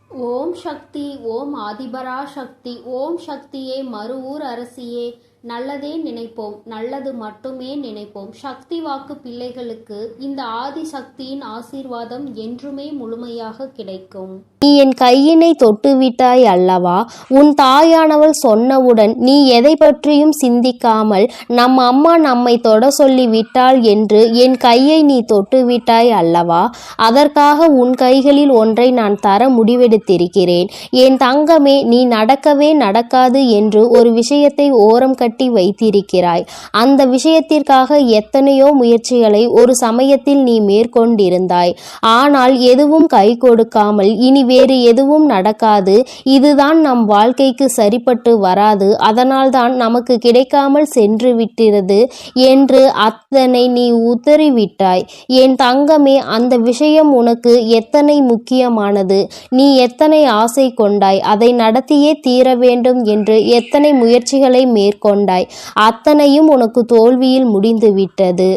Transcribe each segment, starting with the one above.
ஓம் சக்தி. ஓம் ஆதிபரா சக்தி. ஓம் சக்தியே, மறுவூர் அரசியே, நல்லதே நினைப்போம், நல்லது மட்டுமே நினைப்போம். சக்தி வாக்கு பிள்ளைகளுக்கு இந்த ஆதிசக்தியின் ஆசீர்வாதம் என்றுமே முழுமையாக கிடைக்கும். நீ என் கையினை தொட்டுவிட்டாய் அல்லவா? உன் தாயானவள் சொன்னவுடன் நீ எதை பற்றியும் சிந்திக்காமல் நம் அம்மா நம்மை தொட சொல்லி விட்டாள் என்று என் கையை நீ தொட்டுவிட்டாய் அல்லவா? அதற்காக உன் கைகளில் ஒன்றை நான் தர முடிவெடுத்திருக்கிறேன். என் தங்கமே, நீ நடக்கவே நடக்காது என்று ஒரு விஷயத்தை ஓரம் கட்டி வைத்திருக்கிறாய். அந்த விஷயத்திற்காக எத்தனையோ முயற்சிகளை ஒரு சமயத்தில் நீ மேற்கொண்டிருந்தாய். ஆனால் எதுவும் கை கொடுக்காமல் இனி வேறு எதுவும் நடக்காது, இதுதான் நம் வாழ்க்கைக்கு சரிப்பட்டு வராது, அதனால்தான் நமக்கு கிடைக்காமல் சென்று விட்டிருது என்று அத்தனை நீ உதறிவிட்டாய். என் தங்கமே, அந்த விஷயம் உனக்கு எத்தனை முக்கியமானது, நீ எத்தனை ஆசை கொண்டாய், அதை நடத்தியே தீர வேண்டும் என்று எத்தனை முயற்சிகளை மேற்கொண்டாய், அத்தனையும் உனக்கு தோல்வியில் முடிந்துவிட்டது.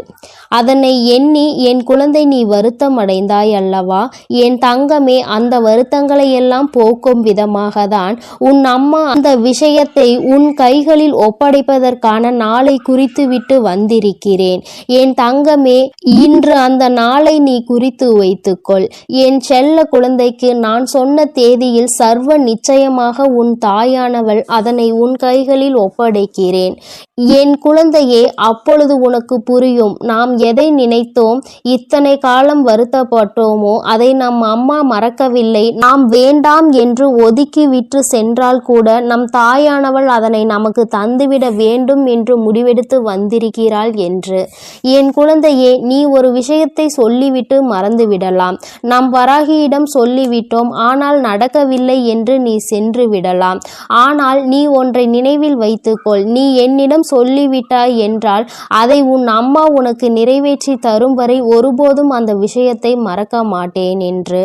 அதனை எண்ணி என் குழந்தை நீ வருத்தம் அடைந்தாய் அல்லவா? என் தங்கமே, அந்த வருத்தங்களை எல்லாம் போக்கும் விதமாகத்தான் உன் அம்மா அந்த விஷயத்தை உன் கைகளில் ஒப்படைப்பதற்கான நாளை குறித்துவிட்டு வந்திருக்கிறேன். என் தங்கமே, இன்று அந்த நாளை நீ குறித்து வைத்துக்கொள். என் செல்ல குழந்தைக்கு நான் சொன்ன தேதியில் சர்வ நிச்சயமாக உன் தாயானவள் அதனை உன் கைகளில் ஒப்படைக்கிறேன். என் குழந்தையே, அப்பொழுது உனக்கு புரியும், நாம் எதை நினைத்தோம், இத்தனை காலம் வருத்தப்பட்டோமோ அதை நம் அம்மா மறக்கவில்லை. நாம் வேண்டாம் என்று ஒதுக்கி விட்டு சென்றால் கூட நம் தாயானவள் அதனை நமக்கு தந்துவிட வேண்டும் என்று முடிவெடுத்து வந்திருக்கிறாள் என்று. என் குழந்தையே, நீ ஒரு விஷயத்தை சொல்லிவிட்டு மறந்துவிடலாம். நம் வராகியிடம் சொல்லிவிட்டோம், ஆனால் நடக்கவில்லை என்று நீ சென்று விடலாம். ஆனால் நீ ஒன்றை நினைவில் வைத்துக்கொள், நீ என்னிடம் சொல்லிவிட்டாய் என்றால் அதை உன் அம்மா உனக்கு நிறைவேற்றி தரும் வரை ஒருபோதும் அந்த விஷயத்தை மறக்க மாட்டேன் என்று.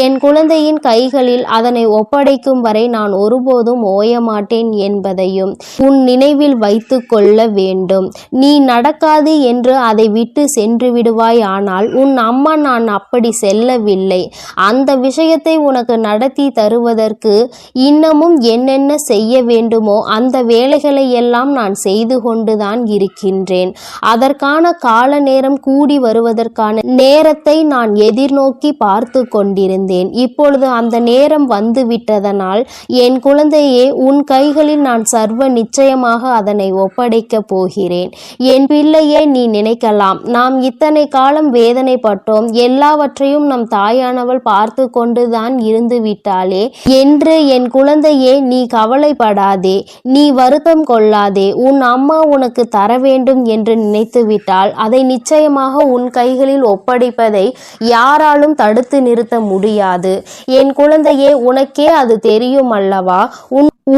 என் குழந்தையின் கைகளில் அதனை ஒப்படைக்கும் வரை நான் ஒருபோதும் ஓயமாட்டேன் என்பதையும் உன் நினைவில் வைத்து கொள்ள வேண்டும். நீ நடக்காது என்று அதை விட்டு சென்று விடுவாய். ஆனால் உன் அம்மா நான் அப்படி செல்லவில்லை. அந்த விஷயத்தை உனக்கு நடத்தி தருவதற்கு இன்னமும் என்னென்ன செய்ய வேண்டுமோ அந்த வேலைகளை எல்லாம் நான் செய்து கொண்டுதான் இருக்கின்றேன். அதற்கான கால நேரம் கூடி வருவதற்கான நேரத்தை நான் எதிர்நோக்கி பார்த்து கொண்டிருந்தேன். இப்பொழுது அந்த நேரம் வந்து விட்டதனால் என் குழந்தையே, உன் கைகளில் நான் சர்வ நிச்சயமாக அதனை ஒப்படைக்க போகிறேன். என் பிள்ளையே, நீ நினைக்கலாம், நாம் இத்தனை காலம் வேதனைப்பட்டோம், எல்லாவற்றையும் நம் தாயானவள் பார்த்து கொண்டுதான் இருந்து விட்டாளே என்று. என் குழந்தையே, நீ கவலைப்படாதே, நீ வருத்தம் கொள்ளாதே. உன் அம்மா உனக்கு தர வேண்டும் என்று நினைத்து விட்டால் அதை நிச்சயமாக உன் கைகளில் ஒப்படைப்பதை யாராலும் தடுத்து நிறுத்த முடியாது. என் குழந்தையே, உனக்கே அது தெரியும் அல்லவா?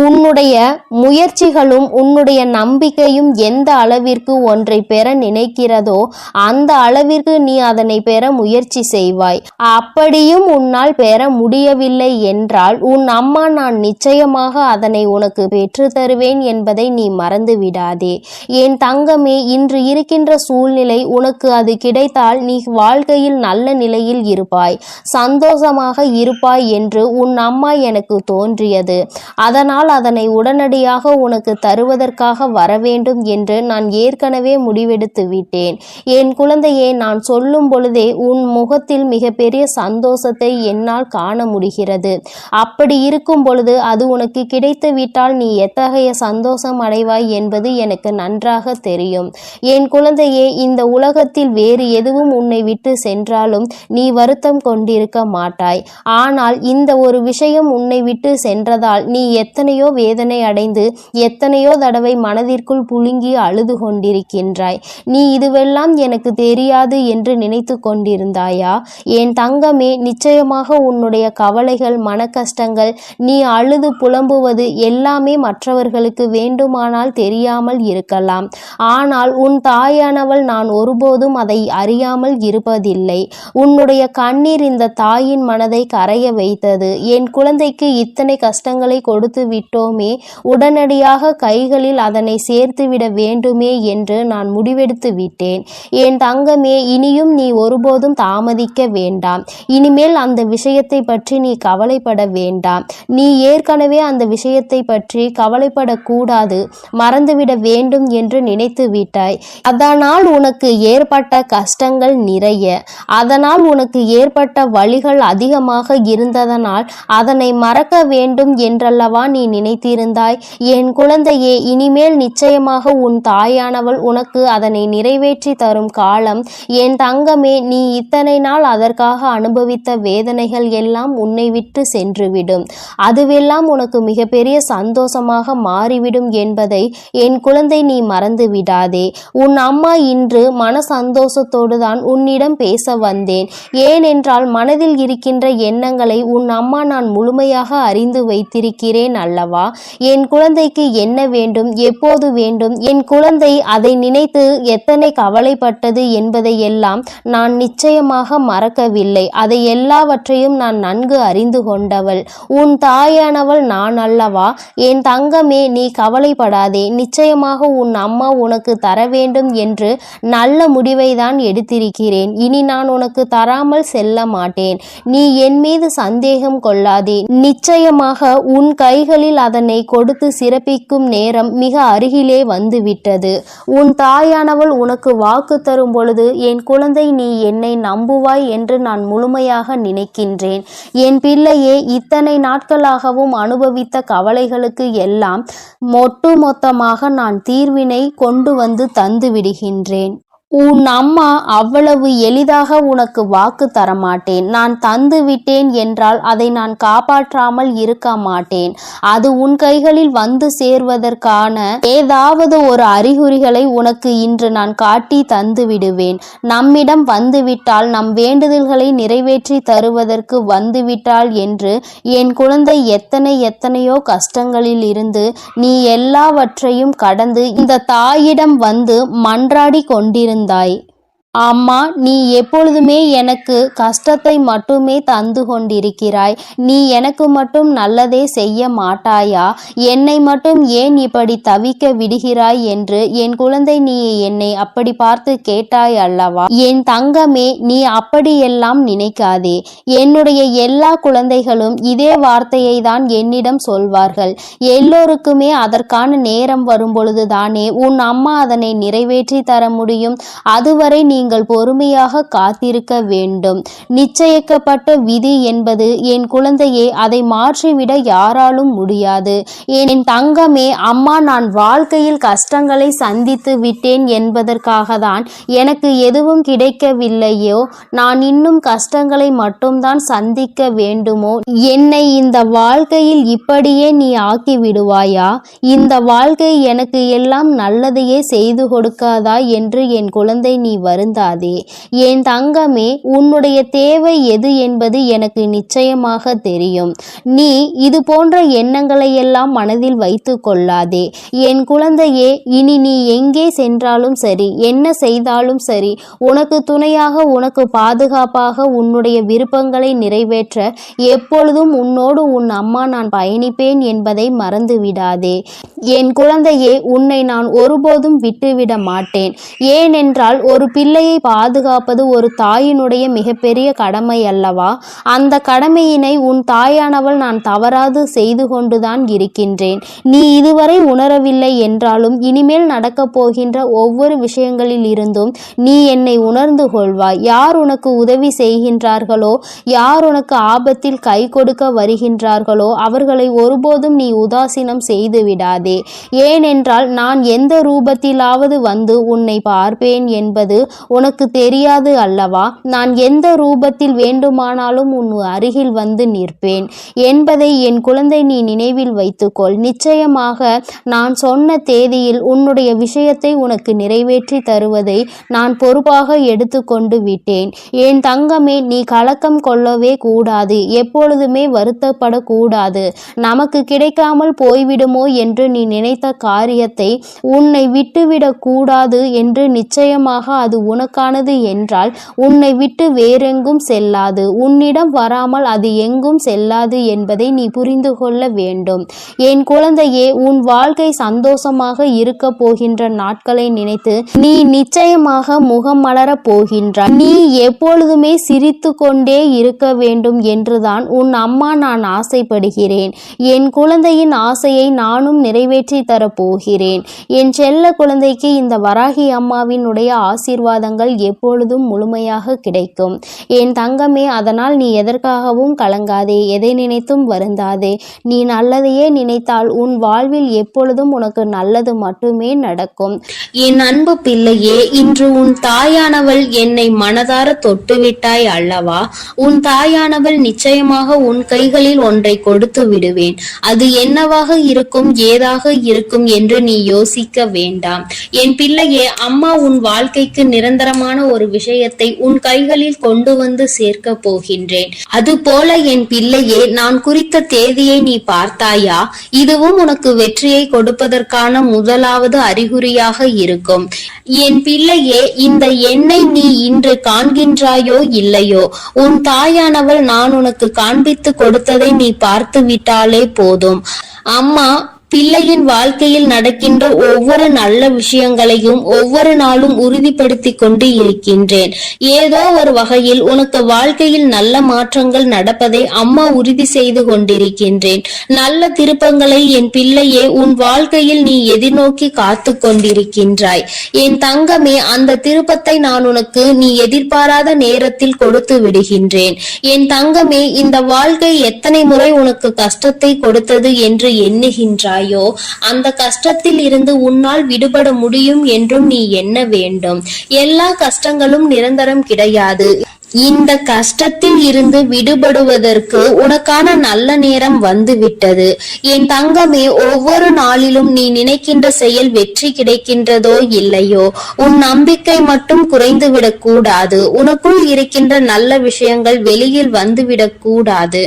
உன்னுடைய முயற்சிகளும் உன்னுடைய நம்பிக்கையும் எந்த அளவிற்கு ஒன்றை பெற நினைக்கிறதோ அந்த அளவிற்கு நீ அதனை பெற முயற்சி செய்வாய். அப்படியும் உன்னால் பெற முடியவில்லை என்றால் உன் அம்மா நான் நிச்சயமாக அதனை உனக்கு பெற்று தருவேன் என்பதை நீ மறந்து விடாதே. என் தங்கமே, இன்று இருக்கின்ற சூழ்நிலை உனக்கு அது கிடைத்தால் நீ வாழ்க்கையில் நல்ல நிலையில் இருப்பாய், சந்தோஷமாக இருப்பாய் என்று உன் அம்மா எனக்கு தோன்றியது. அதனால் அதனை உடனடியாக உனக்கு தருவதற்காக வரவேண்டும் என்று நான் ஏற்கனவே முடிவெடுத்து விட்டேன். என் குழந்தையே, நான் சொல்லும் பொழுதே உன் முகத்தில் மிகப்பெரிய சந்தோஷத்தை என்னால் காண முடிகிறது. அப்படி இருக்கும் பொழுது அது உனக்கு கிடைத்து விட்டால் நீ எத்தகைய சந்தோஷம் அடைவாய் என்பது எனக்கு நன்றாக தெரியும். என் குழந்தையே, இந்த உலகத்தில் வேறு எதுவும் உன்னை விட்டு சென்றாலும் நீ வருத்தம் கொண்டிருக்க மாட்டாய். ஆனால் இந்த ஒரு விஷயம் உன்னை விட்டு சென்றதால் நீ எத்தனையோ வேதனை அடைந்து எத்தனையோ தடவை மனதிற்குள் புழுங்கி அழுது கொண்டிருக்கின்றாய். நீ இதுவெல்லாம் எனக்கு தெரியாது என்று நினைத்து கொண்டிருந்தாயா? என் தங்கமே, நிச்சயமாக உன்னுடைய கவலைகள், மன கஷ்டங்கள், நீ அழுது புலம்புவது எல்லாமே மற்றவர்களுக்கு வேண்டுமானால் தகப்பனால் தெரியாமல் இருக்கலாம். ஆனால் உன் தாயானவள் நான் ஒருபோதும் அதை அறியாமல் இருப்பதில்லை. உன்னுடைய கண்ணீர் இந்த தாயின் மனதை கரைய வைத்தது. என் குழந்தைக்கு இத்தனை கஷ்டங்களை கொடுத்து விட்டோமே, உடனடியாக கைகளில் அதனை சேர்த்துவிட வேண்டுமே என்று நான் முடிவெடுத்து விட்டேன். என் தங்கமே, இனியும் நீ ஒருபோதும் தாமதிக்க வேண்டாம். இனிமேல் அந்த விஷயத்தை பற்றி நீ கவலைப்பட வேண்டாம். நீ ஏற்கனவே அந்த விஷயத்தை பற்றி கவலைப்படக்கூடாது, மறந்துவிட வேண்டும் என்று நினைத்து விட்டாய். அதனால் உனக்கு ஏற்பட்ட கஷ்டங்கள் நிறைய, அதனால் உனக்கு ஏற்பட்ட வலிகள் அதிகமாக இருந்ததனால் அதனை மறக்க வேண்டும் என்றல்லவா நீ நினைத்திருந்தாய். என் குழந்தையே, இனிமேல் நிச்சயமாக உன் தாயானவள் உனக்கு அதனை நிறைவேற்றி தரும் காலம். என் தங்கமே, நீ இத்தனை நாள் அதற்காக அனுபவித்த வேதனைகள் எல்லாம் உன்னை விட்டு சென்றுவிடும். அதுவெல்லாம் உனக்கு மிகப்பெரிய சந்தோஷமாக மாறிவிடும் என்பதை என் குழந்தை நீ மறந்து விடாதே. உன் அம்மா இன்று மன சந்தோஷத்தோடு தான் உன்னிடம் பேச வந்தேன். ஏனென்றால் மனதில் இருக்கின்ற எண்ணங்களை உன் அம்மா நான் முழுமையாக அறிந்து வைத்திருக்கிறேன் அல்லவா. என் குழந்தைக்கு என்ன வேண்டும், எப்போது வேண்டும், என் குழந்தை அதை நினைத்து எத்தனை கவலைப்பட்டது என்பதை எல்லாம் நான் நிச்சயமாக மறக்கவில்லை. அதை எல்லாவற்றையும் நான் நன்கு அறிந்து கொண்டவள். உன் தாயானவள் நான் அல்லவா. என் தங்கமே, நீ கவலைப்படாதே. நிச்சயமாக உன் அம்மா உனக்கு தர வேண்டும் என்று நல்ல முடிவை தான் எடுத்திருக்கிறேன். இனி நான் உனக்கு தராமல் செல்ல மாட்டேன். நீ என் மீது சந்தேகம் கொள்ளாதே. நிச்சயமாக உன் கைகளில் அதனை கொடுத்து சிறப்பிக்கும் நேரம் மிக அருகிலே வந்துவிட்டது. உன் தாயானவள் உனக்கு வாக்கு தரும் பொழுது, என் குழந்தை நீ என்னை நம்புவாய் என்று நான் முழுமையாக நினைக்கின்றேன். என் பிள்ளையே, இத்தனை நாட்களாகவும் அனுபவித்த கவலைகளுக்கு எல்லாம் மொத்தமாக நான் தீர்வினை கொண்டு வந்து தந்து விடுகின்றேன். உன் அம்மா அவ்வளவு எளிதாக உனக்கு வாக்கு தரமாட்டேன். நான் தந்து விட்டேன் என்றால் அதை நான் காப்பாற்றாமல் இருக்க மாட்டேன். அது உன் கைகளில் வந்து சேர்வதற்கான ஏதாவது ஒரு அறிகுறிகளை உனக்கு இன்று நான் காட்டி தந்து விடுவேன். நம்மிடம் வந்துவிட்டால், நம் வேண்டுதல்களை நிறைவேற்றி தருவதற்கு வந்துவிட்டாள் என்று என் குழந்தை எத்தனையோ கஷ்டங்களில் இருந்து நீ எல்லாவற்றையும் கடந்து இந்த தாயிடம் வந்து மன்றாடி கொண்டிருந்தாய். அம்மா, நீ எப்பொழுதுமே எனக்கு கஷ்டத்தை மட்டுமே தந்து கொண்டிருக்கிறாய். நீ எனக்கு மட்டும் நல்லதே செய்ய மாட்டாயா? என்னை மட்டும் ஏன் இப்படி தவிக்க விடுகிறாய் என்று என் குழந்தை நீ என்னை அப்படி பார்த்து கேட்டாய் அல்லவா. என் தங்கமே, நீ அப்படியெல்லாம் நினைக்காதே. என்னுடைய எல்லா குழந்தைகளும் இதே வார்த்தையை தான் என்னிடம் சொல்வார்கள். எல்லோருக்குமே அதற்கான நேரம் வரும்பொழுது தானே உன் அம்மா அதனை நிறைவேற்றி தர முடியும். அதுவரை நீங்கள் பொறுமையாக காத்திருக்க வேண்டும். நிச்சயிக்கப்பட்ட விதி என்பது என் குழந்தையே, அதை மாற்றிவிட யாராலும் முடியாது. என் தங்கமே, அம்மா நான் வாழ்க்கையில் கஷ்டங்களை சந்தித்து விட்டேன் என்பதற்காக தான் எனக்கு எதுவும் கிடைக்கவில்லையோ, நான் இன்னும் கஷ்டங்களை மட்டும்தான் சந்திக்க வேண்டுமோ? என்னை இந்த வாழ்க்கையில் இப்படியே நீ ஆக்கி விடுவாயா? இந்த வாழ்க்கை எனக்கு எல்லாம் நல்லதையே செய்து கொடுக்காதா என்று என் குழந்தை நீ வருந்தாதே. என் தங்கமே, உன்னுடைய தேவை எது என்பது எனக்கு நிச்சயமாக தெரியும். நீ இது போன்ற எண்ணங்களை எல்லாம் மனதில் வைத்து கொள்ளாதே. என் குழந்தையே, இனி நீ எங்கே சென்றாலும் சரி, என்ன செய்தாலும் சரி, உனக்கு துணையாக, உனக்கு பாதுகாப்பாக, உன்னுடைய விருப்பங்களை நிறைவேற்ற எப்பொழுதும் உன்னோடு உன் அம்மா நான் பயணிப்பேன் என்பதை மறந்து விடாதே. என் குழந்தையே, உன்னை நான் ஒருபோதும் விட்டுவிட மாட்டேன். ஏனென்றால் ஒரு பிள்ளையை பாதுகாப்பது ஒரு தாயினுடைய மிகப்பெரிய கடமை அல்லவா. அந்த கடமையினை உன் தாயானவள் நான் தவறாது செய்து கொண்டுதான் இருக்கின்றேன். நீ இதுவரை உணரவில்லை என்றாலும் இனிமேல் நடக்கப் போகின்ற ஒவ்வொரு விஷயங்களில் இருந்தும் நீ என்னை உணர்ந்து கொள்வாய். யார் உனக்கு உதவி செய்கின்றார்களோ, யார் உனக்கு ஆபத்தில் கை கொடுக்க வருகின்றார்களோ அவர்களை ஒருபோதும் நீ உதாசீனம் செய்து விடாதே. ஏனென்றால் நான் எந்த ரூபத்திலாவது வந்து உன்னை பார்ப்பேன் என்பது உனக்கு தெரியாது அல்லவா? நான் எந்த ரூபத்தில் வேண்டுமானாலும் உன் அருகில் வந்து நிற்பேன் என்பதை என் குழந்தை நீ நினைவில் வைத்துக்கொள். நிச்சயமாக நான் சொன்ன தேதியில் உன்னுடைய விஷயத்தை உனக்கு நிறைவேற்றி தருவதை நான் பொறுப்பாக எடுத்துக்கொண்டு விட்டேன். என் தங்கமே, நீ கலக்கம் கொள்ளவே கூடாது, எப்பொழுதுமே வருத்தப்படக்கூடாது. நமக்கு கிடைக்காமல் போய்விடுமோ என்று நீ நினைத்த காரியத்தை உன்னை விட்டுவிடக் கூடாது என்று நிச்சயமாக அது உனக்கானது என்றால் உன்னை விட்டு வேறெங்கும் செல்லாது, உன்னிடம் வராமல் அது எங்கும் செல்லாது என்பதை நீ புரிந்து கொள்ள வேண்டும். என் குழந்தையே, உன் வாழ்க்கை சந்தோஷமாக இருக்க போகின்ற நாட்களை நினைத்து நீ நிச்சயமாக முகம் மலரப் போகின்றாய். நீ எப்பொழுதுமே சிரித்து கொண்டே இருக்க வேண்டும் என்றுதான் உன் அம்மா நான் ஆசைப்படுகிறேன். என் குழந்தையின் ஆசையை நானும் நிறைவேற்றி தரப்போகிறேன். என் செல்ல குழந்தைக்கு இந்த வராகி அம்மாவினுடைய ஆசீர்வாதங்கள் எப்பொழுதும் முழுமையாக கிடைக்கும். என் தங்கமே, அதனால் நீ எதற்காகவும் கலங்காதே, எதை நினைத்தும் வருந்தாதே. நீ நல்லதையே நினைத்தால் உன் வாழ்வில் எப்பொழுதும் உனக்கு நல்லது மட்டுமே நடக்கும். என் அன்பு பிள்ளையே, இன்று உன் தாயானவள் என்னை மனதார தொட்டுவிட்டாய் அல்லவா? உன் தாயானவள் நிச்சயமாக உன் கைகளில் ஒன்றை கொடுத்து விடுவேன். அது என்னவாக இருக்கும், ஏதாக இருக்கும் என்று நீ யோசிக்க வேண்டாம். என் பிள்ளையே, அம்மா உன் வாழ்க்கைக்கு நிரந்தரமான ஒரு விஷயத்தை உன் கைகளில் கொண்டு வந்து சேர்க்க போகின்றேன். அதுபோல என் பிள்ளையே, நான் குறித்த தேதியை நீ பார்த்தாயா? இதுவும் உனக்கு வெற்றியை கொடுப்பதற்கான முதலாவது அறிகுறியாக இருக்கும். என் பிள்ளையே, இந்த எண்ணை நீ இன்று காண்கின்றாயோ இல்லையோ, உன் தாயானவள் நான் உனக்கு காண்பித்து கொடுத்ததை நீ பார்த்து விட்டாலே போதும். அம்மா பிள்ளையின் வாழ்க்கையில் நடக்கின்ற ஒவ்வொரு நல்ல விஷயங்களையும் ஒவ்வொரு நாளும் உறுதிப்படுத்தி கொண்டு இருக்கின்றேன். ஏதோ ஒரு வகையில் உனக்கு வாழ்க்கையில் நல்ல மாற்றங்கள் நடப்பதை அம்மா உறுதி செய்து கொண்டிருக்கின்றேன். நல்ல திருப்பங்களை என் பிள்ளையே உன் வாழ்க்கையில் நீ எதிர்நோக்கி காத்து கொண்டிருக்கின்றாய். என் தங்கமே, அந்த திருப்பத்தை நான் உனக்கு நீ எதிர்பாராத நேரத்தில் கொடுத்து விடுகின்றேன். என் தங்கமே, இந்த வாழ்க்கை எத்தனை முறை உனக்கு கஷ்டத்தை கொடுத்தது என்று எண்ணுகின்றாய், அந்த கஷ்டத்தில் இருந்து உன்னால் விடுபட முடியும் என்றும் நீ எண்ண வேண்டும். எல்லா கஷ்டங்களும் நிரந்தரம் கிடையாது. இந்த கஷ்டத்தில் இருந்து விடுபடுவதற்கு உனக்கான நல்ல நேரம் வந்து விட்டது. என் தங்கமே, ஒவ்வொரு நாளிலும் நீ நினைக்கின்ற செயல் வெற்றி கிடைக்கின்றதோ இல்லையோ, உன் நம்பிக்கை மட்டும் குறைந்து விடக்கூடாது. உனக்குள் இருக்கின்ற நல்ல விஷயங்கள் வெளியில் வந்துவிடக் கூடாது.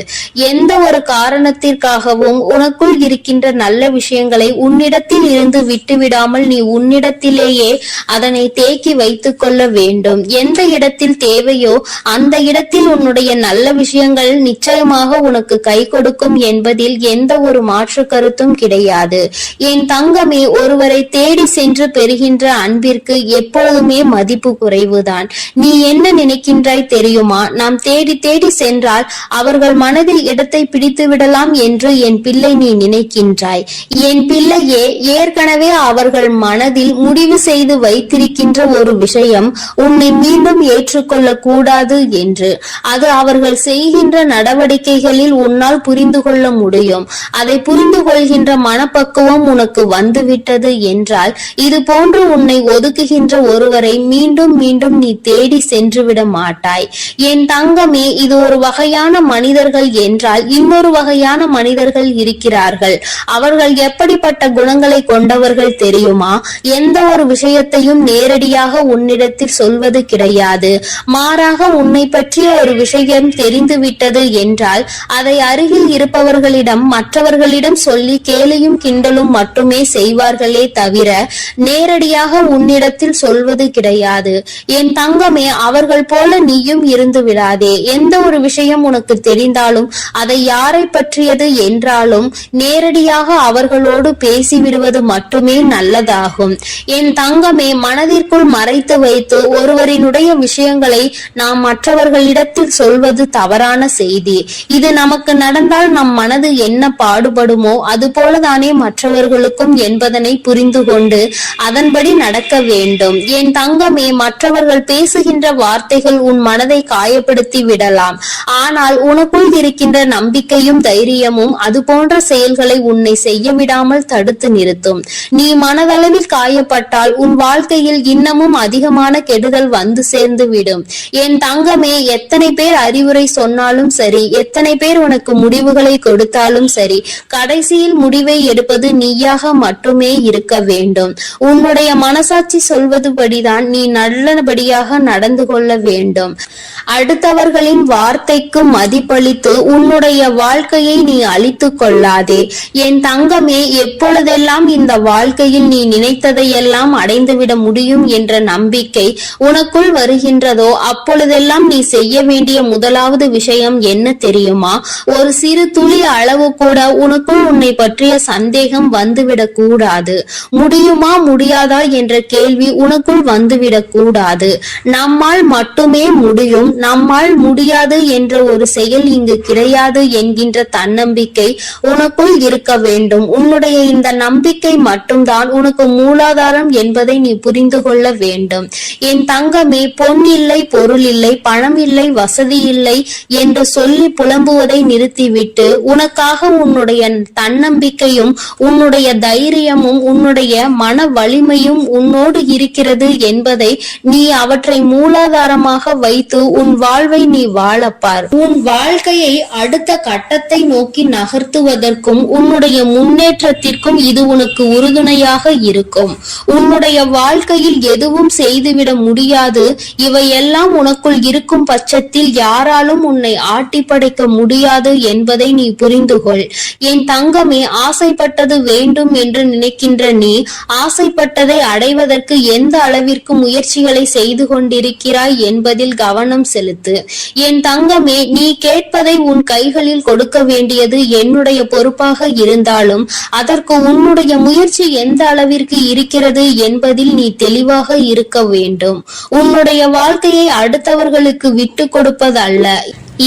எந்த ஒரு காரணத்திற்காகவும் உனக்குள் இருக்கின்ற நல்ல விஷயங்களை உன்னிடத்தில் இருந்து விட்டுவிடாமல் நீ உன்னிடத்திலேயே அதனை தேக்கி வைத்துக் கொள்ள வேண்டும். எந்த இடத்தில் தேவையோ அந்த இடத்தில் உன்னுடைய நல்ல விஷயங்கள் நிச்சயமாக உனக்கு கை கொடுக்கும் என்பதில் எந்த ஒரு மாற்று கருத்தும் கிடையாது. என் தங்கமே, ஒருவரை தேடி சென்று பெறுகின்ற அன்பிற்கு எப்பொழுதுமே மதிப்பு குறைவுதான். நீ என்ன நினைக்கின்றாய் தெரியுமா? நாம் தேடி தேடி சென்றால் அவர்கள் மனதில் இடத்தை பிடித்து விடலாம் என்று என் பிள்ளை நீ நினைக்கின்றாய். என் பிள்ளையே, ஏற்கனவே அவர்கள் மனதில் முடிவு செய்து வைத்திருக்கின்ற ஒரு விஷயம் உன்னை மீண்டும் ஏற்றுக்கொள்ள கூடாது என்று. அது அவர்கள் செய்கின்ற நடவடிக்கைகளில் உன்னால் புரிந்து கொள்ள முடியும். அதை புரிந்து கொள்கின்ற மனப்பக்குவம் உனக்கு வந்துவிட்டது என்றால் இது போன்று உன்னை ஒதுக்குகின்ற ஒருவரை மீண்டும் மீண்டும் நீ தேடி சென்று விட மாட்டாய். என் தங்கமே, இது ஒரு வகையான மனிதர்கள் என்றால் இன்னொரு வகையான மனிதர்கள் இருக்கிறார்கள். அவர்கள் எப்படிப்பட்ட குணங்களை கொண்டவர்கள் தெரியுமா? எந்த ஒரு விஷயத்தையும் நேரடியாக உன்னிடத்தில் சொல்வது கிடையாது. மாறாக உன்னை பற்றிய ஒரு விஷயம் தெரிந்துவிட்டது என்றால் அதை அருகில் இருப்பவர்களிடம் மற்றவர்களிடம் சொல்லி கேலியும் கிண்டலும் மட்டுமே செய்வார்களே தவிர நேரடியாக உன்னிடத்தில் சொல்வது கிடையாது. என் தங்கமே, அவர்கள் போல நீயும் இருந்து விடாதே. எந்த ஒரு விஷயம் உனக்கு தெரிந்தாலும் அதை யாரை பற்றியது என்றாலும் நேரடியாக அவர்களோடு பேசிவிடுவது மட்டுமே நல்லதாகும். என் தங்கமே, மனதிற்குள் மறைத்து வைத்து ஒருவரினுடைய விஷயங்களை நாம் நாம் மற்றவர்களிடத்தில் சொல்வது தவறான செய்தி. இது நமக்கு நடந்தால் நம் மனது என்ன பாடுபடுமோ அதுபோலதானே மற்றவர்களுக்கும் என்பதனை புரிந்து கொண்டு அதன்படி நடக்க வேண்டும். என் தங்கமே, மற்றவர்கள் பேசுகின்ற வார்த்தைகள் உன் மனதை காயப்படுத்தி விடலாம். ஆனால் உனக்குள் இருக்கின்ற நம்பிக்கையும் தைரியமும் அது போன்ற செயல்களை உன்னை செய்ய விடாமல் தடுத்து நிறுத்தும். நீ மனதளவில் காயப்பட்டால் உன் வாழ்க்கையில் இன்னமும் அதிகமான கெடுதல் வந்து சேர்ந்து விடும். என் தங்கமே, எத்தனை பேர் அறிவுரை சொன்னாலும் சரி, எத்தனை பேர் உனக்கு முடிவுகளை கொடுத்தாலும் சரி, கடைசியில் முடிவை எடுப்பது நீயாக மட்டுமே இருக்க வேண்டும். உன்னுடைய மனசாட்சி சொல்வதுபடிதான் நீ நல்லபடியாக நடந்து கொள்ள வேண்டும். அடுத்தவர்களின் வார்த்தைக்கு மதிப்பளித்து உன்னுடைய வாழ்க்கையை நீ அழித்து கொள்ளாதே. என் தங்கமே, எப்பொழுதெல்லாம் இந்த வாழ்க்கையில் நீ நினைத்ததையெல்லாம் அடைந்துவிட முடியும் என்ற நம்பிக்கை உனக்குள் வருகின்றதோ அப்பொழுதெல்லாம் நீ செய்ய வேண்டிய முதலாவது விஷயம் என்ன தெரியுமா? ஒரு சிறு துளி அளவு கூட உனக்குள் உன்னை பற்றிய சந்தேகம் வந்துவிடக் கூடாது. முடியுமா முடியாதா என்ற கேள்வி உனக்குள் வந்துவிடக் கூடாது. நம்மால் மட்டுமே முடியும், நம்மால் முடியாது என்ற ஒரு செயல் இங்கு கிடையாது என்கின்ற தன்னம்பிக்கை உனக்குள் இருக்க வேண்டும். உன்னுடைய இந்த நம்பிக்கை மட்டும்தான் உனக்கு மூலாதாரம் என்பதை நீ புரிந்து கொள்ள வேண்டும். என் தங்கமே, பொன் இல்லை, பொருள் இல்லை, பணம் இல்லை, வசதி இல்லை என்று சொல்லி புலம்புவதை நிறுத்திவிட்டு உனக்காக உன்னுடைய தன்னம்பிக்கையும் உன்னுடைய தைரியமும் உன்னுடைய மன வலிமையும் உன்னோடு இருக்கிறது என்பதை நீ அவற்றை மூலாதாரமாக வைத்து உன் வாழ்வை நீ வாழப்பார். உன் வாழ்க்கையை அடுத்த கட்டத்தை நோக்கி நகர்த்துவதற்கும் உன்னுடைய முன்னேற்றத்திற்கும் இது உனக்கு உறுதுணையாக இருக்கும். உன்னுடைய வாழ்க்கையில் எதுவும் செய்துவிட முடியாது. இவையெல்லாம் உனக்குள் இருக்கும் பட்சத்தில் யாராலும் உன்னை ஆட்டி படைக்க முடியாது என்பதை நீ புரிந்து கொள். என் தங்கமே, ஆசைப்பட்டது வேண்டும் என்று நினைக்கின்ற நீ ஆசைப்பட்டதை அடைவதற்கு எந்த அளவிற்கு முயற்சிகளை செய்து கொண்டிருக்கிறாய் என்பதில் கவனம் செலுத்து. என் தங்கமே, நீ கேட்பதை உன் கைகளில் கொடுக்க வேண்டியது என்னுடைய பொறுப்பாக இருந்தாலும் அதற்கு உன்னுடைய முயற்சி எந்த அளவிற்கு இருக்கிறது என்பதில் நீ தெளிவாக இருக்க வேண்டும். உன்னுடைய வாழ்க்கையை அடுத்தவர்களுக்கு விட்டு கொடுப்பதல்ல.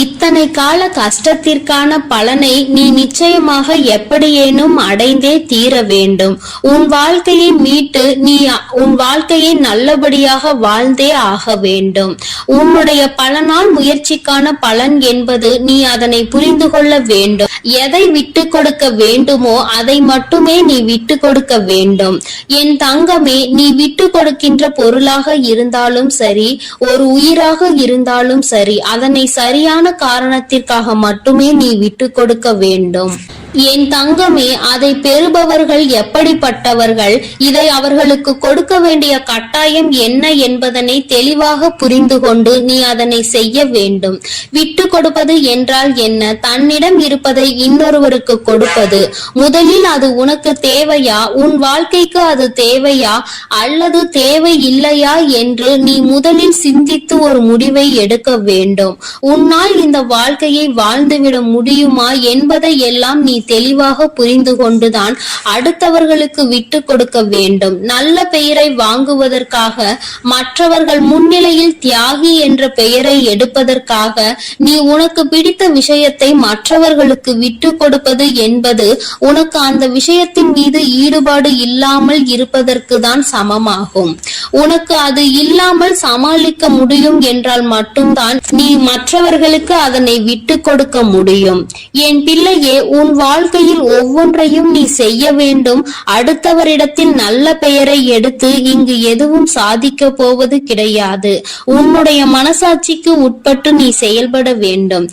இத்தனை கால கஷ்டத்திற்கான பலனை நீ நிச்சயமாக எப்படியேனும் அடைந்தே தீர வேண்டும். உன் வாழ்க்கையை மீட்டு நீ உன் வாழ்க்கையை நல்லபடியாக வாழ்ந்தே ஆக வேண்டும். உன்னுடைய பல நாள் முயற்சிக்கான பலன் என்பது நீ அதனை புரிந்து கொள்ள வேண்டும். எதை விட்டு கொடுக்க வேண்டுமோ அதை மட்டுமே நீ விட்டு கொடுக்க வேண்டும். என் தங்கமே, நீ விட்டு கொடுக்கின்ற பொருளாக இருந்தாலும் சரி, ஒரு உயிராக இருந்தாலும் சரி, அதனை சரியான காரணத்திற்காக மட்டுமே நீ விட்டு கொடுக்க வேண்டும். என் தங்கமே, அதை பெறுபவர்கள் எப்படிப்பட்டவர்கள், இதை அவர்களுக்கு கொடுக்க வேண்டிய கட்டாயம் என்ன என்பதனை தெளிவாக புரிந்து கொண்டு நீ அதனை செய்ய வேண்டும். விட்டு கொடுப்பது என்றால் என்ன? தன்னிடம் இருப்பதை இன்னொருவருக்கு கொடுப்பது. முதலில் அது உனக்கு தேவையா, உன் வாழ்க்கைக்கு அது தேவையா அல்லது தேவை இல்லையா என்று நீ முதலில் சிந்தித்து ஒரு முடிவை எடுக்க வேண்டும். உன்னால் இந்த வாழ்க்கையை வாழ்ந்துவிட முடியுமா என்பதை எல்லாம் நீ தெளிவாக புரிந்து கொண்டுதான் அடுத்தவர்களுக்கு விட்டு கொடுக்க வேண்டும். நல்ல பெயரை வாங்குவதற்காக, மற்றவர்கள் முன்னிலையில் தியாகி என்ற பெயரை எடுப்பதற்காக நீ உனக்கு பிடித்த விஷயத்தை மற்றவர்களுக்கு விட்டு கொடுப்பது என்பது உனக்கு அந்த விஷயத்தின் மீது ஈடுபாடு இல்லாமல் இருப்பதற்கு தான் சமமாகும். உனக்கு அது இல்லாமல் சமாளிக்க முடியும் என்றால் மட்டும்தான் நீ மற்றவர்களுக்கு அதனை விட்டு கொடுக்க முடியும். என் பிள்ளையே, உன் வாழ்க்கையில் ஒவ்வொன்றையும் நீ செய்ய வேண்டும். அடுத்தவரிடத்தில் நல்ல பெயரை எடுத்து இங்கு எதுவும் சாதிக்க போவது கிடையாது. உன்னுடைய மனசாட்சிக்கு உட்பட்டு நீ செயல்பட வேண்டும்.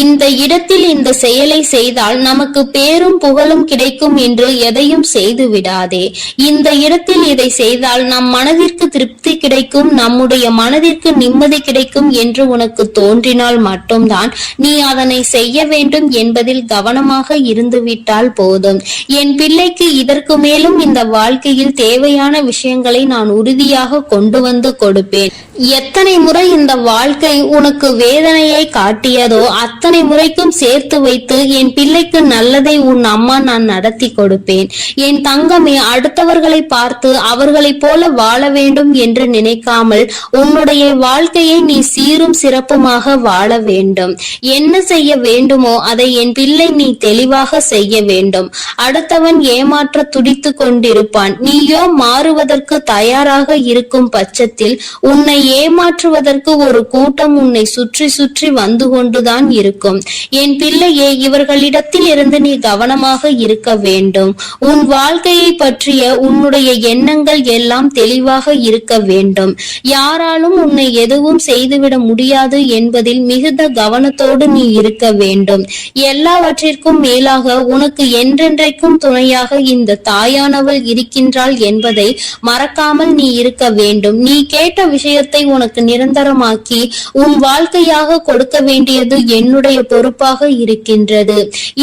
இந்த இடத்தில் இந்த செயலை செய்தால் நமக்கு பேரும் புகழும் கிடைக்கும் என்று எதையும் செய்து விடாதே. இந்த இடத்தில் இதை செய்தால் நம் மனதிற்கு திருப்தி கிடைக்கும், நம்முடைய மனதிற்கு நிம்மதி கிடைக்கும் என்று உனக்கு தோன்றினால் மட்டும்தான் நீ அதனை செய்ய வேண்டும் என்பதில் கவனமாக இருந்துவிட்டால் போதும். என் பிள்ளைக்கு இதற்கு மேலும் இந்த வாழ்க்கையில் தேவையான விஷயங்களை நான் உறுதியாக கொண்டு வந்து கொடுப்பேன். எத்தனை முறை இந்த வாழ்க்கை உனக்கு வேதனையை காட்டியதோ அத்தனை முறைக்கும் சேர்த்து வைத்து என் பிள்ளைக்கு நல்லதை உன் அம்மா நான் நடத்தி கொடுப்பேன். என் தங்கமே, அடுத்தவர்களை பார்த்து அவர்களைப் போல வாழ வேண்டும் என்று நினைக்காமல் உன்னுடைய வாழ்க்கையை நீ சீரும் சிறப்புமாக வாழ வேண்டும். என்ன செய்ய வேண்டுமோ அதை என் பிள்ளை நீ தெளிவாக செய்ய வேண்டும். அடுத்தவன் ஏமாற்ற துடித்து கொண்டிருப்பான். நீயோ மாறுவதற்கு தயாராக இருக்கும் பட்சத்தில் உன்னை ஏமாற்றுவதற்கு ஒரு கூட்டம் உன்னை சுற்றி சுற்றி வந்து கொண்டுதான் இருக்கும். என் பிள்ளையே, இவர்களிடத்தில் இருந்து நீ கவனமாக இருக்க வேண்டும். உன் வாழ்க்கையை பற்றிய உன்னுடைய எண்ணங்கள் எல்லாம் தெளிவாக இருக்க வேண்டும். யாராலும் உன்னை எதுவும் செய்துவிட முடியாது என்பதில் மிகுந்த கவனத்தோடு நீ இருக்க வேண்டும். எல்லாவற்றிற்கும் மேலாக உனக்கு என்றென்றைக்கும் துணையாக இந்த தாயானவள் இருக்கின்றாள் என்பதை மறக்காமல் நீ இருக்க வேண்டும். நீ கேட்ட விஷயத்தை உனக்கு நிரந்தரமாக்கி உன் வாழ்க்கையாக கொடுக்க வேண்டியது என்னுடைய பொறுப்பாக இருக்கின்றது.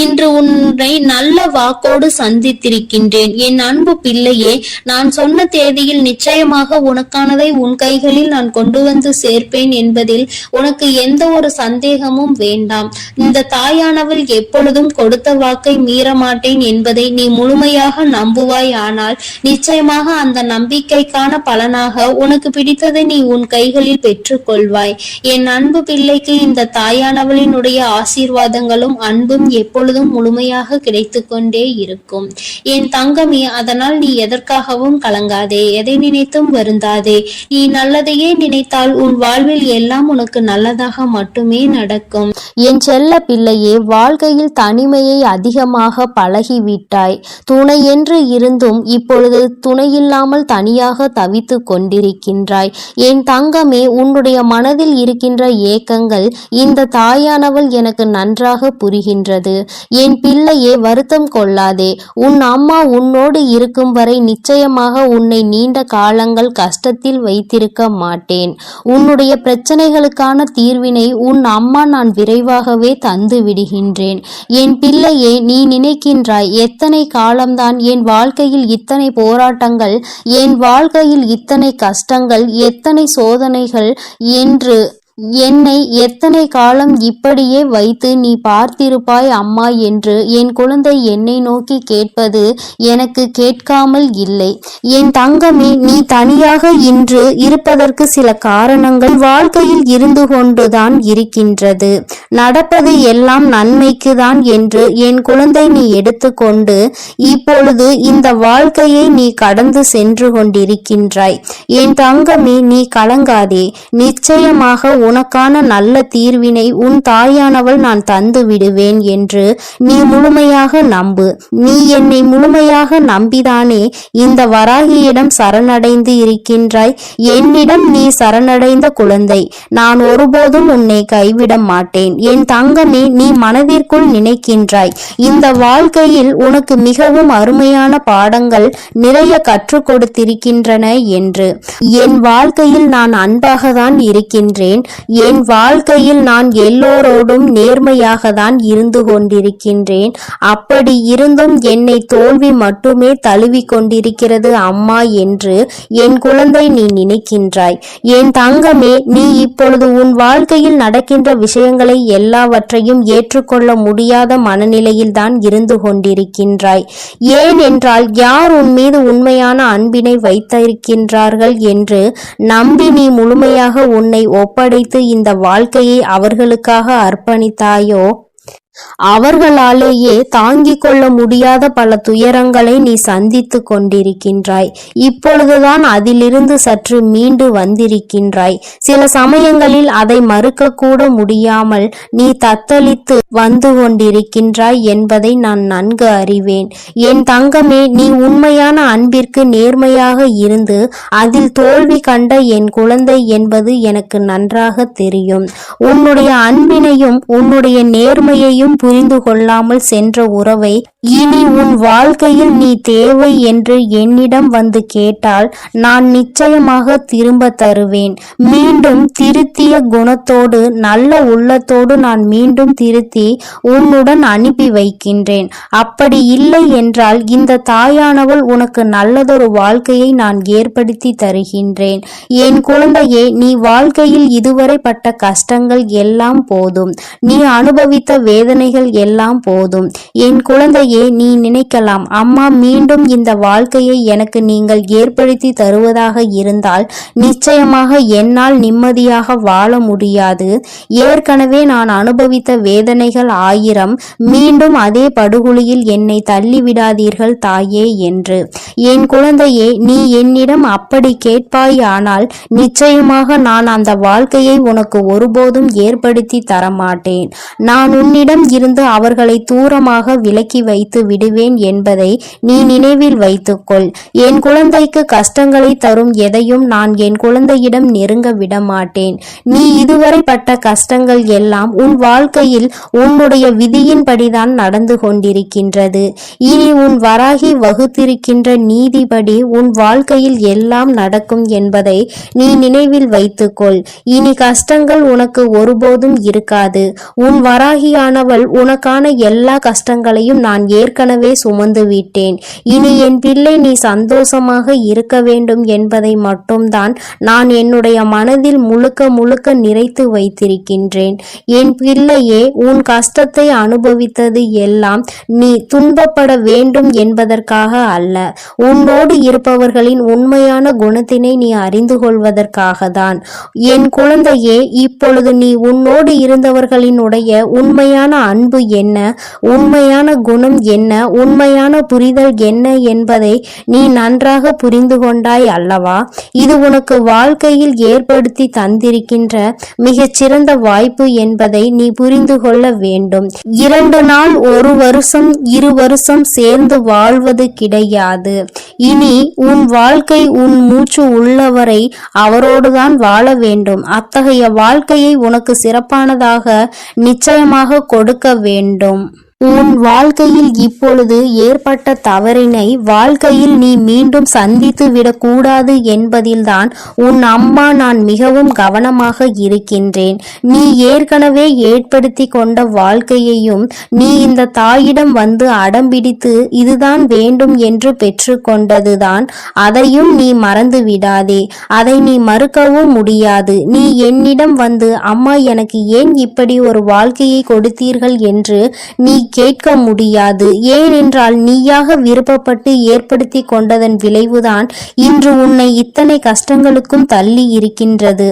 இன்று உன்னை நல்ல வாக்கோடு சந்தித்திருக்கின்றேன். என் அன்பு பிள்ளையே, நான் சொன்ன தேதியில் நிச்சயமாக உனக்கானதை உன் கைகளில் நான் கொண்டு வந்து சேர்ப்பேன் என்பதில் உனக்கு எந்த ஒரு சந்தேகமும் வேண்டாம். இந்த தாயானவள் எப்பொழுதும் கொடுத்த வாக்கை மீற மாட்டேன் என்பதை நீ முழுமையாக நம்புவாய். ஆனால் நிச்சயமாக அந்த நம்பிக்கைக்கான பலனாக உனக்கு பிடித்ததை நீ உன் கைகளில் பெற்றுக் கொள்வாய். என் அன்பு பிள்ளைக்கு இந்த தாயானவளினுடைய ஆசீர்வாதங்களும் அன்பும் எப்பொழுதும் முழுமையாக கிடைத்து கொண்டே இருக்கும். என் தங்கமே, அதனால் நீ எதற்காகவும் கலங்காதே, எதை நினைத்தும் வருந்தாதே. நீ நல்லதையே நினைத்தால் உன் வாழ்வில் எல்லாம் உனக்கு நல்லதாக மட்டுமே நடக்கும். என் செல்ல பிள்ளையே, வாழ்க்கையில் தனிமையை அதிகமாக பழகிவிட்டாய். துணை என்று இருந்தும் இப்பொழுது துணையில்லாமல் தனியாக தவித்து கொண்டிருக்கின்றாய். என் தங்கமே, உன்னுடைய மனதில் இருக்கின்ற ஏக்கங்கள் இந்த தாயானவள் எனக்கு நன்றாக புரிகின்றது. என் பிள்ளையே, வருத்தம் கொள்ளாதே. உன் அம்மா உன்னோடு இருக்கும் வரை நிச்சயமாக உன்னை நீண்ட காலங்கள் கஷ்டத்தில் வைத்திருக்க மாட்டேன். உன்னுடைய பிரச்சனைகளுக்கான தீர்வினை உன் அம்மா நான் விரைவாகவே தந்து விடுகின்றேன். என் பிள்ளையே, நீ நினைக்கின்றாய் எத்தனை காலம்தான் என் வாழ்க்கையில் இத்தனை போராட்டங்கள், என் வாழ்க்கையில் இத்தனை கஷ்டங்கள், எத்தனை சோதனைகள் என்று என்னை எத்தனை காலம் இப்படியே வைத்து நீ பார்த்திருப்பாய் அம்மா என்று என் குழந்தை என்னை நோக்கி கேட்பது எனக்கு கேட்காமல் இல்லை. என் தங்கமே, நீ தனியாக இன்று இருப்பதற்கு சில காரணங்கள் வாழ்க்கையில் இருந்து கொண்டுதான் இருக்கின்றது. நடப்பது எல்லாம் நன்மைக்கு தான் என்று என் குழந்தை நீ எடுத்துக்கொண்டு இப்பொழுது இந்த வாழ்க்கையை நீ கடந்து சென்று கொண்டிருக்கின்றாய். என் தங்கமே, நீ கலங்காதே. நிச்சயமாக உனக்கான நல்ல தீர்வினை உன் தாயானவள் நான் தந்து விடுவேன் என்று நீ முழுமையாக நம்பு. நீ என்னை முழுமையாக நம்பிதானே இந்த வராகியிடம் சரணடைந்து இருக்கின்றாய். என்னிடம் நீ சரணடைந்த குழந்தை, நான் ஒருபோதும் உன்னை கைவிட மாட்டேன். என் தங்கமே, நீ மனதிற்குள் நினைக்கின்றாய் இந்த வாழ்க்கையில் உனக்கு மிகவும் அருமையான பாடங்கள் நிறைய கற்றுக் கொடுத்திருக்கின்றன என்று. என் வாழ்க்கையில் நான் அன்பாக தான் இருக்கின்றேன். என் வாழ்க்கையில் நான் எல்லோரோடும் நேர்மையாக தான் இருந்து கொண்டிருக்கின்றேன். அப்படி இருந்தும் என்னை தோல்வி மட்டுமே தழுவி கொண்டிருக்கிறது அம்மா என்று என் குழந்தை நீ நினைக்கின்றாய். என் தங்கமே, நீ இப்பொழுது உன் வாழ்க்கையில் நடக்கின்ற விஷயங்களை எல்லாவற்றையும் ஏற்றுக்கொள்ள முடியாத மனநிலையில் தான் இருந்து கொண்டிருக்கின்றாய். ஏன் என்றால் யார் உன் மீது உண்மையான அன்பினை வைத்திருக்கின்றார்கள் என்று நம்பி நீ முழுமையாக உன்னை ஒப்படைத்து இந்த வாழ்க்கையை அவர்களுக்காக அர்ப்பணித்தாயோ அவர்களாலேயே தாங்கிக் கொள்ள முடியாத பல துயரங்களை நீ சந்தித்து கொண்டிருக்கின்றாய். இப்பொழுதுதான் அதிலிருந்து சற்று மீண்டு வந்திருக்கின்றாய். சில சமயங்களில் அதை மறுக்க கூட முடியாமல் நீ தத்தளித்து வந்து கொண்டிருக்கின்றாய் என்பதை நான் நன்கு அறிவேன். என் தங்கமே, நீ உண்மையான அன்பிற்கு நேர்மையாக இருந்து அதில் தோல்வி கண்ட என் குழந்தை என்பது எனக்கு நன்றாக தெரியும். உன்னுடைய அன்பினையும் உன்னுடைய நேர்மையையும் நீயும் புரிந்து கொள்ளாமல் சென்ற உறவை இனி உன் வாழ்க்கையில் நீ தேவை என்று என்னிடம் வந்து கேட்டால் நான் நிச்சயமாக திரும்ப தருவேன். மீண்டும் திருத்திய குணத்தோடு நல்ல உள்ளத்தோடு நான் மீண்டும் திருத்தி உன்னுடன் அனுப்பி வைக்கின்றேன். அப்படி இல்லை என்றால் இந்த தாயானவள் உனக்கு நல்லதொரு வாழ்க்கையை நான் ஏற்படுத்தி தருகின்றேன். என் குழந்தையே, நீ வாழ்க்கையில் இதுவரை பட்ட கஷ்டங்கள் எல்லாம் போதும். நீ அனுபவித்த வேதனைகள் எல்லாம் போதும். என் குழந்தையே, நீ நினைக்கலாம், அம்மா மீண்டும் இந்த வாழ்க்கையை எனக்கு நீங்கள் ஏற்படுத்தி தருவதாக இருந்தால் நிச்சயமாக என்னால் நிம்மதியாக வாழ முடியாது. ஏற்கனவே நான் அனுபவித்த வேதனைகள் 1000. மீண்டும் அதே படுகொலியில் என்னை தள்ளிவிடாதீர்கள் தாயே என்று. என் குழந்தையே, நீ என்னிடம் அப்படி கேட்பாயானால் நிச்சயமாக நான் அந்த வாழ்க்கையை உனக்கு ஒருபோதும் ஏற்படுத்தி தரமாட்டேன். நான் உன்னிடம் இருந்து அவர்களை தூரமாக விலக்கி வைத்து விடுவேன் என்பதை நீ நினைவில் வைத்துக்கொள். என் குழந்தைக்கு கஷ்டங்களை தரும் எதையும் நான் என் குழந்தையிடம் நெருங்க விடமாட்டேன். நீ இதுவரை பட்ட கஷ்டங்கள் எல்லாம் உன் வாழ்க்கையில் உன்னுடைய விதியின்படிதான் நடந்து கொண்டிருக்கின்றது. இனி உன் வராகி வகுத்திருக்கின்ற நீதிபடி உன் வாழ்க்கையில் எல்லாம் நடக்கும் என்பதை நீ நினைவில் வைத்துக்கொள். இனி கஷ்டங்கள் உனக்கு ஒருபோதும் இருக்காது. உன் வராகியானவள் உனக்கான எல்லா கஷ்டங்களையும் நான் ஏற்கனவே சுமந்து விட்டேன். இனி என் பிள்ளை நீ சந்தோஷமாக இருக்க வேண்டும் என்பதை மட்டும்தான் நான் என்னுடைய மனதில் முழுக்க முழுக்க நிறைத்து வைத்திருக்கின்றேன். என் பிள்ளையே, உன் கஷ்டத்தை அனுபவித்தது எல்லாம் நீ துன்பப்பட வேண்டும் என்பதற்காக அல்ல, உன்னோடு இருப்பவர்களின் உண்மையான குணத்தினை நீ அறிந்து கொள்வதற்காக தான். என் குழந்தையே, இப்பொழுது நீ உன்னோடு இருந்தவர்களினுடைய உண்மையான அன்பு என்ன, உண்மையான குணம் என்ன, உண்மையான புரிதல் என்ன என்பதை நீ நன்றாக புரிந்து கொண்டாய் அல்லவா? இது உனக்கு வாழ்க்கையில் ஏற்படுத்தி தந்திருக்கின்ற மிகச்சிறந்த வாய்ப்பு என்பதை நீ புரிந்து கொள்ள வேண்டும். 2 நாள், 1 வருஷம், 2 வருஷம் சேர்ந்து வாழ்வது கிடையாது. இனி உன் வாழ்க்கை உன் மூச்சு உள்ளவரை அவரோடுதான் வாழ வேண்டும். அத்தகைய வாழ்க்கையை உனக்கு சிறப்பானதாக நிச்சயமாக கொடுக்க வேண்டும். உன் வாழ்க்கையில் இப்பொழுது ஏற்பட்ட தவறினை வாழ்க்கையில் நீ மீண்டும் சந்தித்து விடக்கூடாது என்பதில்தான் உன் அம்மா நான் மிகவும் கவனமாக இருக்கின்றேன். நீ ஏற்கனவே ஏற்படுத்தி கொண்ட வாழ்க்கையையும் நீ இந்த தாயிடம் வந்து அடம்பிடித்து இதுதான் வேண்டும் என்று பெற்று கொண்டதுதான். அதையும் நீ மறந்து விடாதே. அதை நீ மறுக்கவும் முடியாது. நீ என்னிடம் வந்து அம்மா எனக்கு ஏன் இப்படி ஒரு வாழ்க்கையை கொடுத்தீர்கள் என்று நீ கேட்க முடியாது. ஏனென்றால் நீயாக விருப்பப்பட்டு ஏற்படுத்தி கொண்டதன் விளைவுதான் இன்று உன்னை இத்தனை கஷ்டங்களுக்கும் தள்ளி இருக்கின்றது.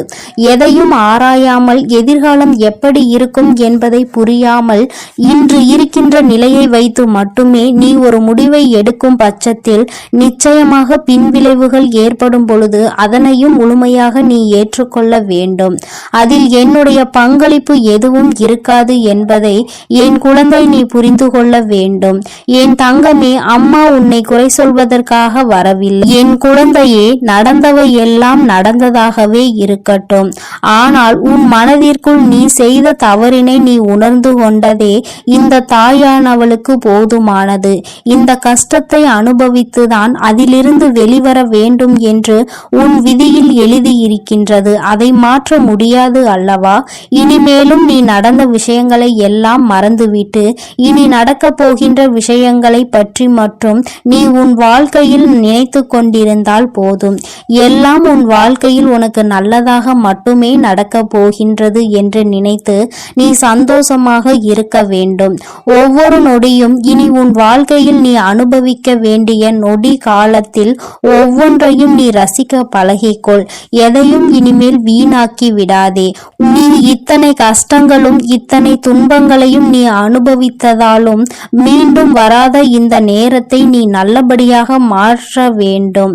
எதையும் ஆராயாமல் எதிர்காலம் எப்படி இருக்கும் என்பதை புரியாமல் இன்று இருக்கின்ற நிலையை வைத்து மட்டுமே நீ ஒரு முடிவை எடுக்கும் பட்சத்தில் நிச்சயமாக பின்விளைவுகள் ஏற்படும் பொழுது அதனையும் முழுமையாக நீ ஏற்றுக்கொள்ள வேண்டும். அதில் என்னுடைய பங்களிப்பு எதுவும் இருக்காது என்பதை என் குழந்தை நீ புரிந்து கொள்ள வேண்டும். என் தங்கமே, அம்மா உன்னை குறை சொல்வதற்காக வரவில்லை. என் குழந்தையே, நடந்தவை எல்லாம் நடந்ததாகவே இருக்கட்டும். ஆனால் உன் மனதிற்குள் நீ செய்த தவறினை நீ உணர்ந்து கொண்டதே இந்த தாயானவளுக்கு போதுமானது. இந்த கஷ்டத்தை அனுபவித்துதான் அதிலிருந்து வெளிவர வேண்டும் என்று உன் விதியில் எழுதியிருக்கின்றது. அதை மாற்ற முடியாது அல்லவா? இனிமேலும் நீ நடந்த விஷயங்களை எல்லாம் மறந்துவிட்டு இனி நடக்க போகின்ற விஷயங்களை பற்றி மட்டும் நீ உன் வாழ்க்கையில் நினைத்து கொண்டிருந்தால் போதும். எல்லாம் உன் வாழ்க்கையில் உனக்கு நல்லதாக மட்டுமே நடக்க போகின்றது என்று நினைத்து நீ சந்தோஷமாக இருக்க வேண்டும். ஒவ்வொரு நொடியும் இனி உன் வாழ்க்கையில் நீ அனுபவிக்க வேண்டிய நொடி காலத்தில் ஒவ்வொன்றையும் நீ ரசிக்க பழகிக்கொள். எதையும் இனிமேல் வீணாக்கி விடாதே. நீ இத்தனை கஷ்டங்களும் இத்தனை துன்பங்களையும் நீ அனுபவித்த நினைத்ததாலும் மீண்டும் வராத இந்த நேரத்தை நீ நல்லபடியாக மாற்ற வேண்டும்.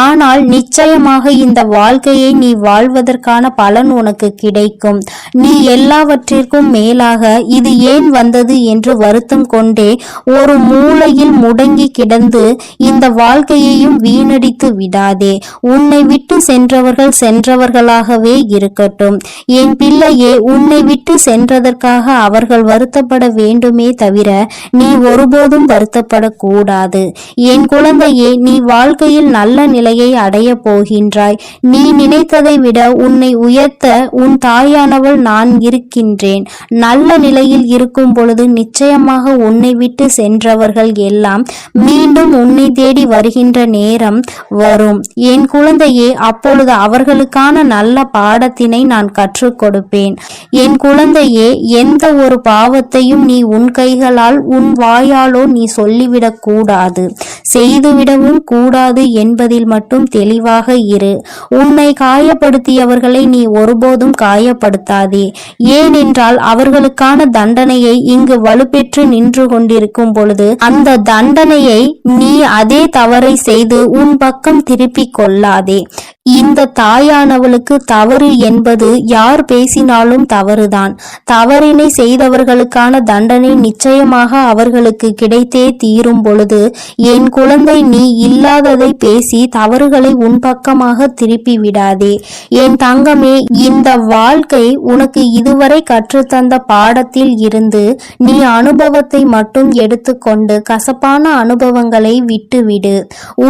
ஆனால் நிச்சயமாக இந்த வாழ்க்கையை நீ வாழ்வதற்கான பலன் உனக்கு கிடைக்கும். நீ எல்லாவற்றிற்கும் மேலாக இது ஏன் வந்தது என்று வருத்தம் கொண்டே ஒரு மூலையில் முடங்கி கிடந்து இந்த வாழ்க்கையையும் வீணடித்து விடாதே. உன்னை விட்டு சென்றவர்கள் சென்றவர்களாகவே இருக்கட்டும். என் பிள்ளையே, உன்னை விட்டு சென்றதற்காக அவர்கள் வருத்தப்பட வேண்டுமே தவிர நீ ஒருபோதும் வருத்தப்படக்கூடாது. என் குழந்தையே, நீ வாழ்க்கையில் நல்ல நிலையை அடைய போகின்றாய். நீ நினைத்ததை விட உன்னை உயர்த்த உன் தாயானவள் நான் இருக்கின்றேன். நல்ல நிலையில் இருக்கும் பொழுது நிச்சயமாக உன்னை விட்டு சென்றவர்கள் எல்லாம் மீண்டும் உன்னை தேடி வருகின்ற நேரம் வரும். என் குழந்தையே, அப்பொழுது அவர்களுக்கான நல்ல பாடத்தினை நான் கற்றுக் கொடுப்பேன். என் குழந்தையே, எந்த ஒரு பாவத்தையும் நீ உன் கைகளால் உன் வாயாலோ நீ சொல்லிவிடக் கூடாது, செய்துவிடவும் கூடாது என்பதில் மட்டும் தெளிவாக இரு. உன்னை காயப்படுத்தியவர்களை நீ ஒருபோதும் காயப்படுத்தாதே. ஏனென்றால் அவர்களுக்கான தண்டனையை இங்கு வலுப்பெற்று நின்று கொண்டிருக்கும் பொழுது அந்த தண்டனையை நீ அதே தவறை செய்து உன் பக்கம் திருப்பிக் கொள்ளாதே. இந்த தாயானவளுக்கு தவறு என்பது யார் பேசினாலும் தவறுதான். தவறினை செய்தவர்களுக்கான தண்டனை நிச்சயமாக அவர்களுக்கு கிடைத்தே தீரும் பொழுது என் குழந்தை, நீ இல்லாததை பேசி தவறுகளை உன் பக்கமாக திருப்பி விடாதே. என் தங்கமே, இந்த வாழ்க்கை உனக்கு இதுவரை கற்றுத்தந்த பாடத்தில் இருந்து நீ அனுபவத்தை மட்டும் எடுத்துக்கொண்டு கசப்பான அனுபவங்களை விட்டுவிடு.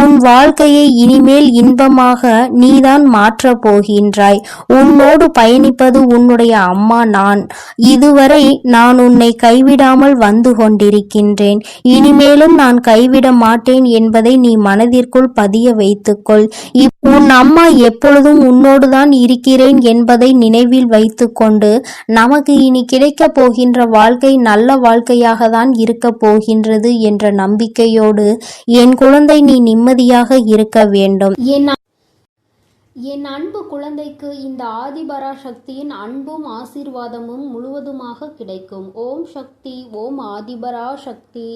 உன் வாழ்க்கையை இனிமேல் இன்பமாக நீதான் மாற்றப் போகின்றாய். உன்னோடு பயணிப்பது உன்னுடைய அம்மா நான். இதுவரை நான் உன்னை கைவிடாமல் வந்து கொண்டிருக்கின்றேன். இனிமேலும் நான் கைவிட மாட்டேன் என்பதை நீ மனதிற்குள் பதிய வைத்துக்கொள். உன் அம்மா எப்பொழுதும் உன்னோடுதான் இருக்கிறேன் என்பதை நினைவில் வைத்துக்கொண்டு நமக்கு இனி கிடைக்கப் போகின்ற வாழ்க்கை நல்ல வாழ்க்கையாக தான் இருக்க போகின்றது என்ற நம்பிக்கையோடு என் குழந்தை நீ நிம்மதியாக இருக்க வேண்டும். என் அன்பு குழந்தைக்கு இந்த ஆதிபராசக்தியின் அன்பும் ஆசீர்வாதமும் முழுவதுமாக கிடைக்கும். ஓம் சக்தி, ஓம் ஆதிபராசக்தி.